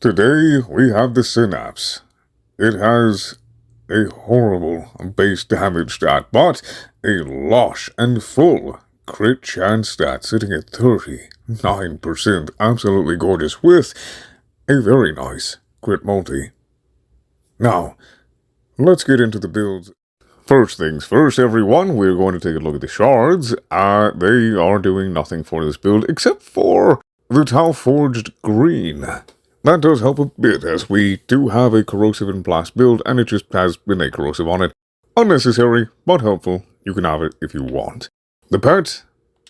Today we have the Synapse. It has a horrible base damage stat, but a lush and full crit chance stat sitting at 39%. Absolutely gorgeous with a very nice crit multi. Now, let's get into the builds. First things first, everyone, we're going to take a look at the shards. They are doing nothing for this build except for the Tau Forged Green. That does help a bit, as we do have a Corrosive and Blast build, and it just has innate Corrosive on it. Unnecessary, but helpful. You can have it if you want. The pet,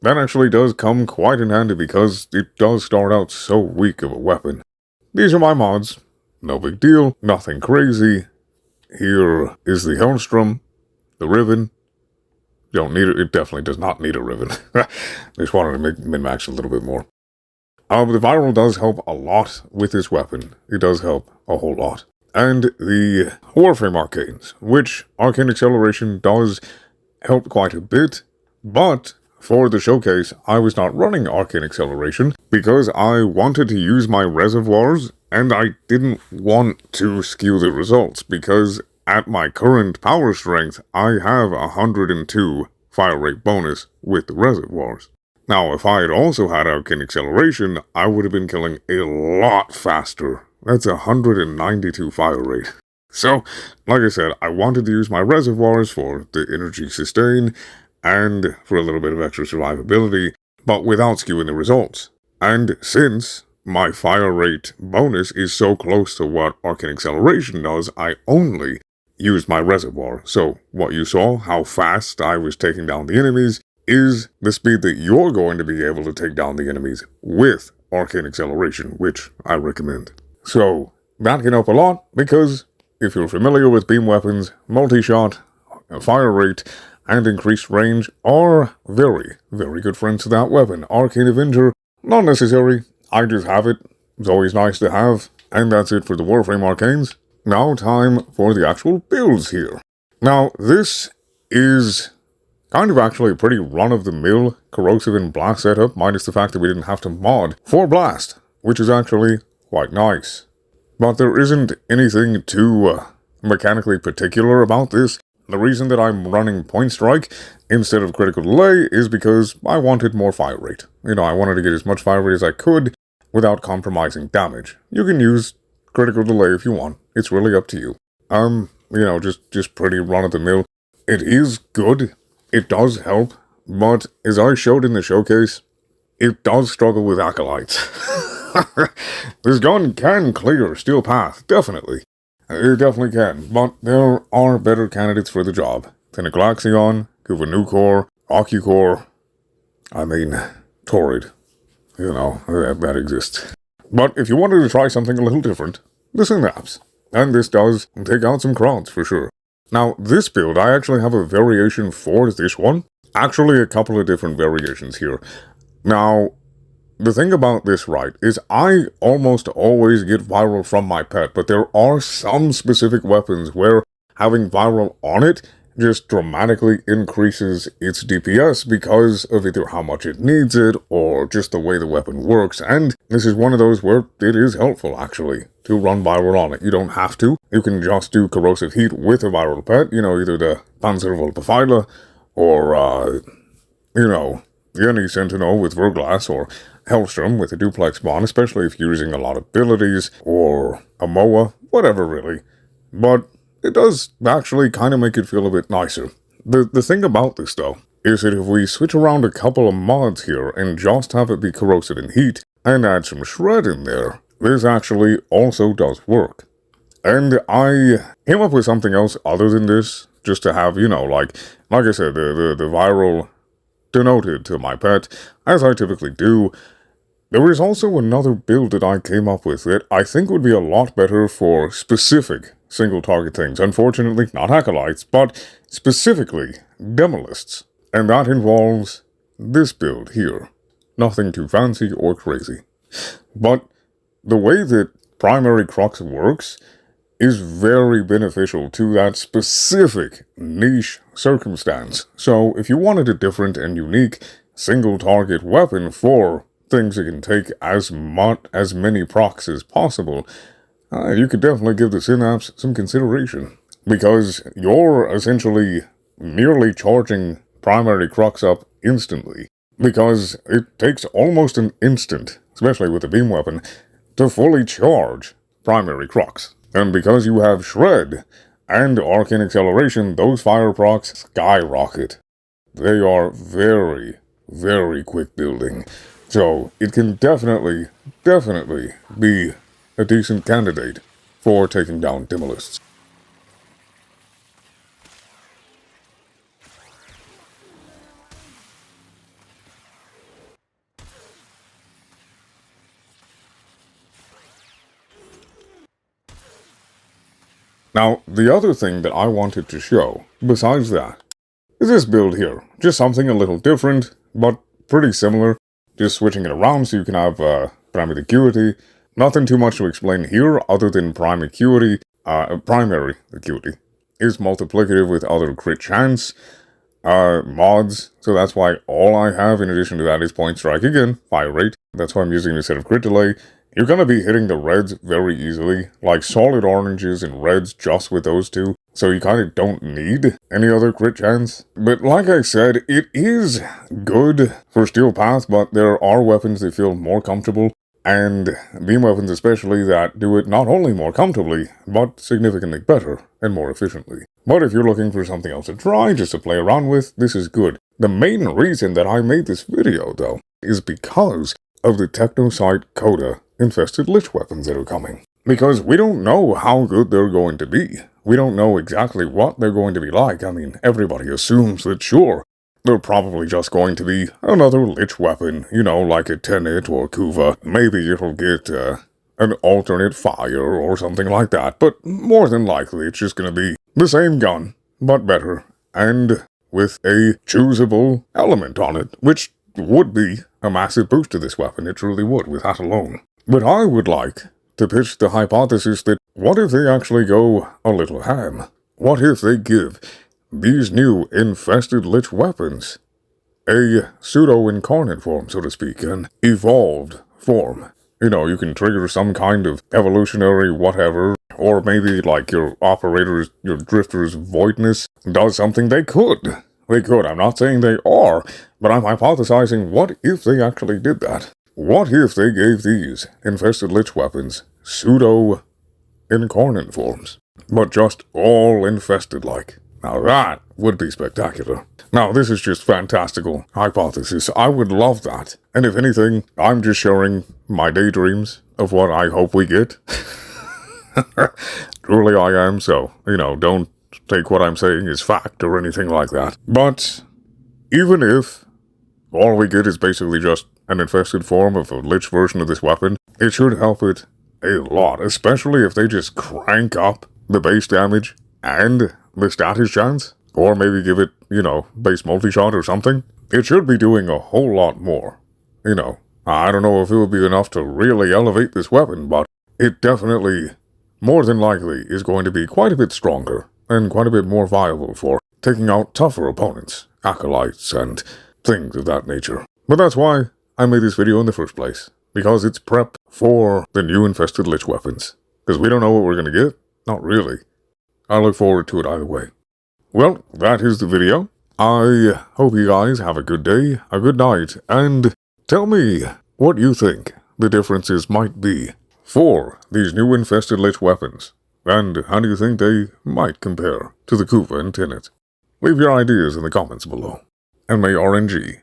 that actually does come quite in handy because it does start out so weak of a weapon. These are my mods. No big deal, nothing crazy. Here is the Helmstrom, the Riven. Don't need it, it definitely does not need a Riven. Just wanted to make min-max a little bit more. But the Viral does help a lot with this weapon. It does help a whole lot. And the Warframe Arcanes, which Arcane Acceleration does help quite a bit, but for the showcase, I was not running Arcane Acceleration because I wanted to use my reservoirs, and I didn't want to skew the results, because at my current power strength, I have 102 fire rate bonus with the reservoirs. Now, if I had also had Arcane Acceleration, I would have been killing a lot faster. That's 192 fire rate. So, like I said, I wanted to use my reservoirs for the energy sustain and for a little bit of extra survivability, but without skewing the results. And since my fire rate bonus is so close to what Arcane Acceleration does, I only used my reservoir. So, what you saw, how fast I was taking down the enemies, is the speed that you're going to be able to take down the enemies with Arcane Acceleration, which I recommend. So, that can help a lot, because if you're familiar with beam weapons, multi-shot, fire rate, and increased range are very, very good friends to that weapon. Arcane Avenger, not necessary, I just have it. It's always nice to have. And that's it for the Warframe Arcanes. Now time for the actual builds here. Now, this is kind of actually a pretty run-of-the-mill Corrosive and Blast setup, minus the fact that we didn't have to mod for Blast, which is actually quite nice. But there isn't anything too mechanically particular about this. The reason that I'm running Point Strike instead of Critical Delay is because I wanted more fire rate. You know, I wanted to get as much fire rate as I could without compromising damage. You can use Critical Delay if you want. It's really up to you. You know, just pretty run-of-the-mill. It is good. It does help, but as I showed in the showcase, it does struggle with Acolytes. This gun can clear Steel Path, definitely. It definitely can, but there are better candidates for the job. Tenet Kuva Nucor, Ocucore, I mean, Torrid. You know, that exists. But if you wanted to try something a little different, the Synapse. And this does take out some crowds for sure. Now, this build, I actually have a variation for this one. Actually, a couple of different variations here. Now, the thing about this, right, is I almost always get viral from my pet, but there are some specific weapons where having viral on it just dramatically increases its DPS because of either how much it needs it or just the way the weapon works, and this is one of those where it is helpful, actually, to run viral on it. You don't have to. You can just do Corrosive Heat with a viral pet, you know, either the Panzervolpefeile or, you know, any Sentinel with Verglass or Hellstrom with a Duplex Bond, especially if you're using a lot of abilities, or a MOA, whatever really. But it does actually kind of make it feel a bit nicer. The thing about this, though, is that if we switch around a couple of mods here and just have it be Corrosive and Heat, and add some Shred in there, this actually also does work. And I came up with something else other than this, just to have, you know, like I said, the viral denoted to my pet, as I typically do. There is also another build that I came up with that I think would be a lot better for specific single target things. Unfortunately, not Acolytes, but specifically Demolists. And that involves this build here. Nothing too fancy or crazy. But the way that primary Crux works is very beneficial to that specific niche circumstance. So if you wanted a different and unique single target weapon for things that can take as many procs as possible, you could definitely give the Synapse some consideration. Because you're essentially merely charging primary Crux up instantly. Because it takes almost an instant, especially with the beam weapon, to fully charge primary Crux. And because you have Shred and Arcane Acceleration, those fire procs skyrocket. They are very, very quick building. So it can definitely be a decent candidate for taking down Demolists. Now, the other thing that I wanted to show, besides that, is this build here. Just something a little different, but pretty similar. Just switching it around so you can have primary Acuity. Nothing too much to explain here other than primary Acuity is multiplicative with other crit chance mods. So that's why all I have in addition to that is Point Strike again, fire rate. That's why I'm using instead of crit delay. You're going to be hitting the reds very easily, like solid oranges and reds just with those two, so you kind of don't need any other crit chance. But like I said, it is good for Steel Path, but there are weapons that feel more comfortable, and beam weapons especially, that do it not only more comfortably, but significantly better and more efficiently. But if you're looking for something else to try, just to play around with, this is good. The main reason that I made this video, though, is because of the Technocyte Coda Infested Lich weapons that are coming. Because we don't know how good they're going to be. We don't know exactly what they're going to be like. I mean, everybody assumes that sure, they're probably just going to be another Lich weapon, you know, like a Tenet or Kuva. Maybe it'll get an alternate fire or something like that, but more than likely it's just going to be the same gun, but better, and with a choosable element on it, which would be a massive boost to this weapon. It truly would, with that alone. But I would like to pitch the hypothesis that what if they actually go a little ham? What if they give these new Infested Lich weapons a pseudo-incarnate form, so to speak, an evolved form? You know, you can trigger some kind of evolutionary whatever, or maybe like your drifter's voidness does something. They could. I'm not saying they are, but I'm hypothesizing what if they actually did that? What if they gave these Infested Lich weapons pseudo-incarnate forms, but just all infested-like? Now that would be spectacular. Now this is just fantastical hypothesis. I would love that. And if anything, I'm just sharing my daydreams of what I hope we get. Truly I am, so, you know, don't take what I'm saying as fact or anything like that. But even if all we get is basically just an infested form of a Lich version of this weapon, it should help it a lot, especially if they just crank up the base damage and the status chance, or maybe give it, you know, base multi-shot or something. It should be doing a whole lot more. You know, I don't know if it would be enough to really elevate this weapon, but it definitely, more than likely, is going to be quite a bit stronger and quite a bit more viable for taking out tougher opponents, acolytes, and things of that nature. But that's why I made this video in the first place, because it's prep for the new Infested Lich weapons. Because we don't know what we're going to get. Not really. I look forward to it either way. Well, that is the video. I hope you guys have a good day, a good night, and tell me what you think the differences might be for these new Infested Lich weapons, and how do you think they might compare to the Kuva and Tenet. Leave your ideas in the comments below, and may RNG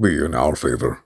be in our favor.